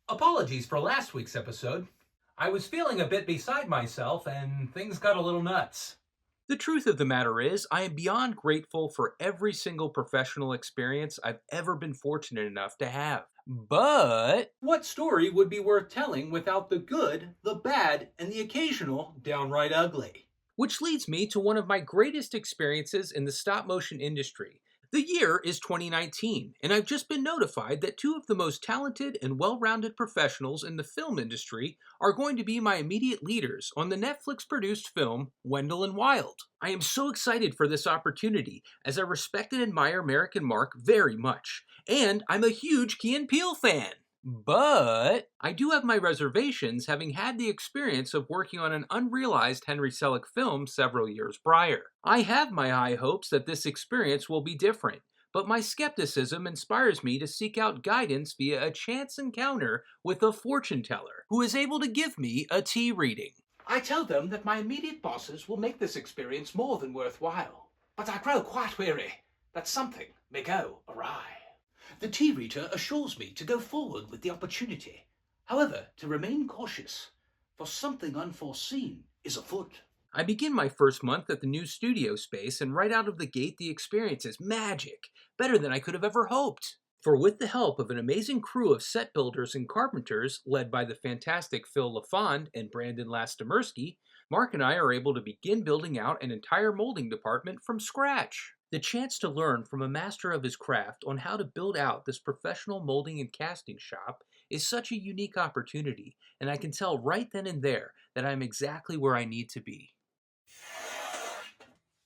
Apologies for last week's episode. I was feeling a bit beside myself and things got a little nuts. The truth of the matter is, I am beyond grateful for every single professional experience I've ever been fortunate enough to have. But What story would be worth telling without the good, the bad, and the occasional downright ugly? which leads me to one of my greatest experiences in the stop motion industry. The year is 2019, and I've just been notified that two of the most talented and well rounded professionals in the film industry are going to be my immediate leaders on the Netflix produced film Wendell and Wild. I am so excited for this opportunity, as I respect and admire American Mark very much, and I'm a huge Key and Peele fan. But I do have my reservations, having had the experience of working on an unrealized Henry Selick film several years prior. I have my high hopes that this experience will be different, but my skepticism inspires me to seek out guidance via a chance encounter with a fortune teller who is able to give me a tea reading. I tell them that my immediate bosses will make this experience more than worthwhile, but I grow quite weary that something may go awry. The tea reader assures me to go forward with the opportunity, however, to remain cautious, for something unforeseen is afoot. I begin my first month at the new studio space, and right out of the gate, the experience is magic, better than I could have ever hoped. For with the help of an amazing crew of set builders and carpenters, led by the fantastic Phil LaFond and Brandon Lastimersky, Mark and I are able to begin building out an entire molding department from scratch. The chance to learn from a master of his craft on how to build out this professional molding and casting shop is such a unique opportunity, and I can tell right then and there that I'm exactly where I need to be.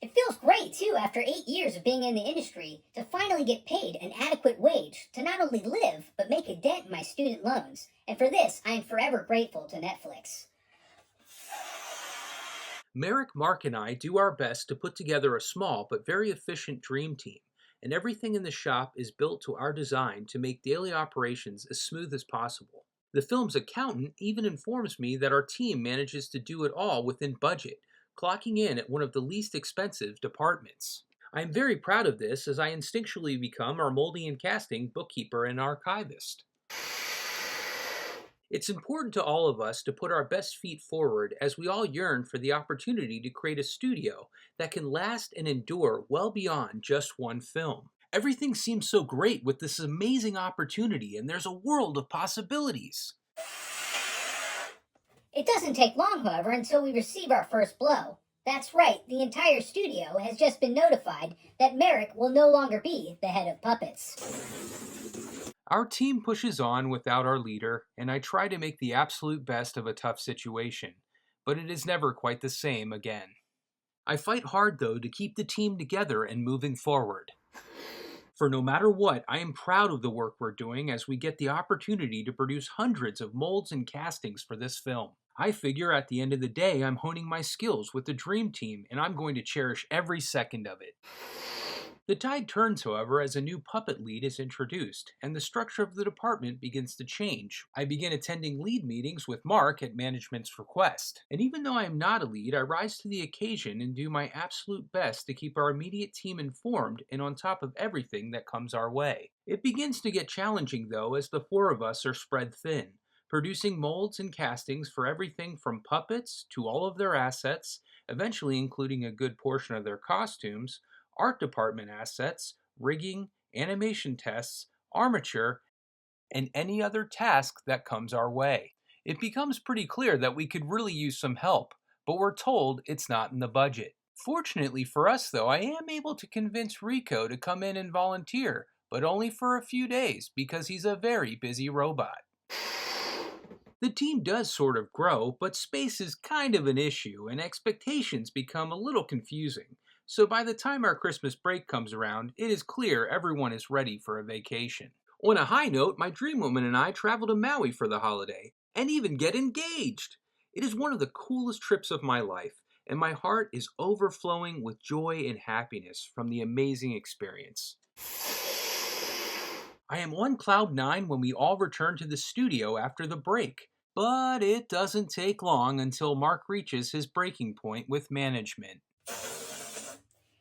It feels great, too, after 8 years of being in the industry, to finally get paid an adequate wage to not only live, but make a dent in my student loans. And for this, I am forever grateful to Netflix. Merrick, Mark, and I do our best to put together a small but very efficient dream team, and everything in the shop is built to our design to make daily operations as smooth as possible. The film's accountant even informs me that our team manages to do it all within budget, clocking in at one of the least expensive departments. I am very proud of this, as I instinctually become our molding and casting bookkeeper and archivist. It's important to all of us to put our best feet forward, as we all yearn for the opportunity to create a studio that can last and endure well beyond just one film. Everything seems so great with this amazing opportunity, and there's a world of possibilities. It doesn't take long, however, until we receive our first blow. That's right, the entire studio has just been notified that Merrick will no longer be the head of puppets. Our team pushes on without our leader, and I try to make the absolute best of a tough situation, but it is never quite the same again. I fight hard, though, to keep the team together and moving forward. For no matter what, I am proud of the work we're doing, as we get the opportunity to produce hundreds of molds and castings for this film. I figure at the end of the day, I'm honing my skills with the dream team, and I'm going to cherish every second of it. The tide turns, however, as a new puppet lead is introduced, and the structure of the department begins to change. I begin attending lead meetings with Mark at management's request, and even though I am not a lead, I rise to the occasion and do my absolute best to keep our immediate team informed and on top of everything that comes our way. It begins to get challenging, though, as the four of us are spread thin, producing molds and castings for everything from puppets to all of their assets, eventually including a good portion of their costumes, art department assets, rigging, animation tests, armature, and any other task that comes our way. It becomes pretty clear that we could really use some help, but we're told it's not in the budget. Fortunately for us, though, I am able to convince Rico to come in and volunteer, but only for a few days because he's a very busy robot. The team does sort of grow, but space is kind of an issue, and expectations become a little confusing. So by the time our Christmas break comes around, it is clear everyone is ready for a vacation. On a high note, my dream woman and I travel to Maui for the holiday, and even get engaged. It is one of the coolest trips of my life, and my heart is overflowing with joy and happiness from the amazing experience. I am on cloud 9 when we all return to the studio after the break, but it doesn't take long until Mark reaches his breaking point with management.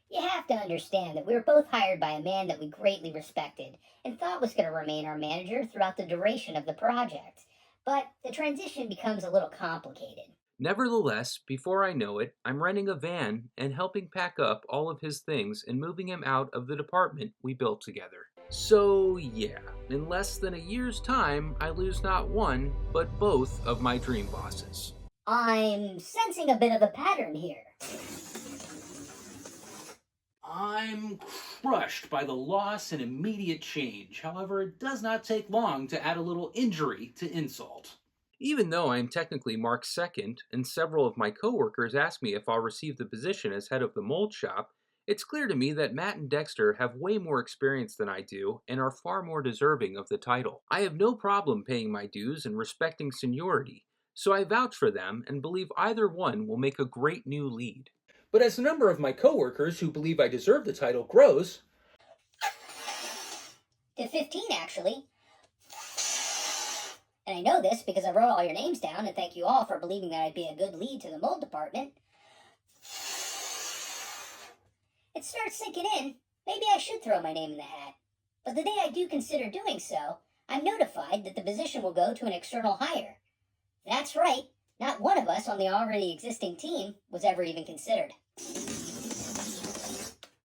You have to understand that we were both hired by a man that we greatly respected and thought was going to remain our manager throughout the duration of the project. but the transition becomes a little complicated. Nevertheless, before I know it, I'm renting a van and helping pack up all of his things and moving him out of the department we built together. So yeah, in less than a year's time, I lose not one, but both of my dream bosses. I'm sensing a bit of a pattern here. I'm crushed by the loss and immediate change. However, it does not take long to add a little injury to insult. Even though I am technically Mark's second, and several of my coworkers ask me if I'll receive the position as head of the mold shop, it's clear to me that Matt and Dexter have way more experience than I do and are far more deserving of the title. I have no problem paying my dues and respecting seniority, so I vouch for them and believe either one will make a great new lead. But as the number of my coworkers who believe I deserve the title grows, To 15, actually. And I know this because I wrote all your names down, and thank you all for believing that I'd be a good lead to the mold department. It starts sinking in. Maybe I should throw my name in the hat. But the day I do consider doing so, I'm notified that the position will go to an external hire. That's right, not one of us on the already existing team was ever even considered. It's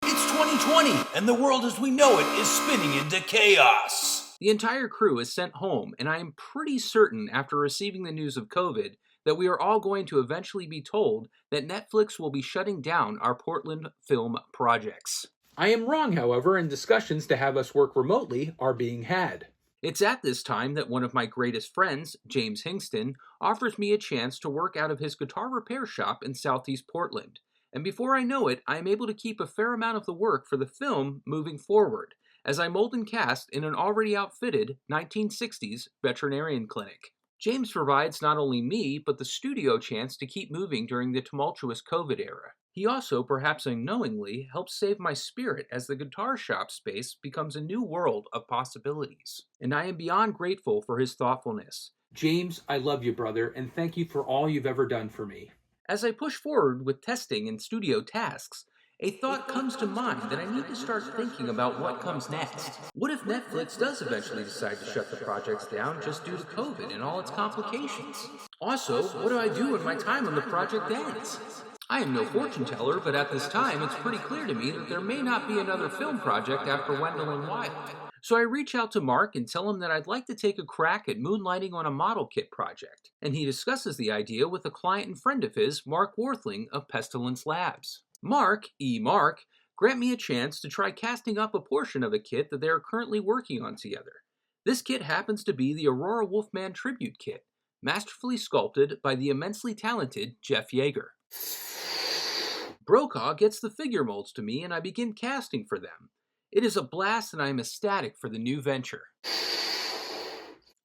2020, and the world as we know it is spinning into chaos. The entire crew is sent home, and I am pretty certain after receiving the news of COVID that we are all going to eventually be told that Netflix will be shutting down our Portland film projects. I am wrong, however, and discussions to have us work remotely are being had. It's at this time that one of my greatest friends, James Hingston, offers me a chance to work out of his guitar repair shop in Southeast Portland. And before I know it, I am able to keep a fair amount of the work for the film moving forward, as I mold and cast in an already outfitted 1960s veterinarian clinic. James provides not only me, but the studio chance to keep moving during the tumultuous COVID era. He also, perhaps unknowingly, helps save my spirit as the guitar shop space becomes a new world of possibilities. And I am beyond grateful for his thoughtfulness. James, I love you, brother, and thank you for all you've ever done for me. As I push forward with testing and studio tasks, a thought comes to mind that I need to start thinking about what comes next. What if Netflix does eventually decide to shut the projects down just due to COVID and all its complications? Also, what do I do when my time on the project ends? I am no fortune teller, but at this time it's pretty clear to me that there may not be another film project after Wendell and Wild. So I reach out to Mark and tell him that I'd like to take a crack at moonlighting on a model kit project, and he discusses the idea with a client and friend of his, Mark Worthling of Pestilence Labs. Mark, grant me a chance to try casting up a portion of a kit that they are currently working on together. This kit happens to be the Aurora Wolfman tribute kit, masterfully sculpted by the immensely talented Jeff Yeager. Brokaw gets the figure molds to me and I begin casting for them. It is a blast and I am ecstatic for the new venture.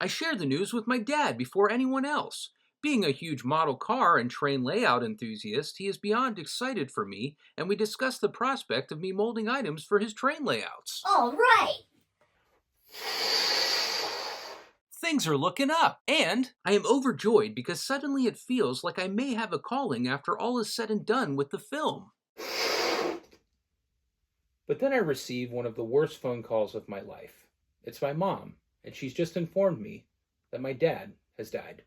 I share the news with my dad before anyone else. Being a huge model car and train layout enthusiast, he is beyond excited for me, and we discuss the prospect of me molding items for his train layouts. All right! Things are looking up, and I am overjoyed because suddenly it feels like I may have a calling after all is said and done with the film. But then I receive one of the worst phone calls of my life. It's my mom, and she's just informed me that my dad has died.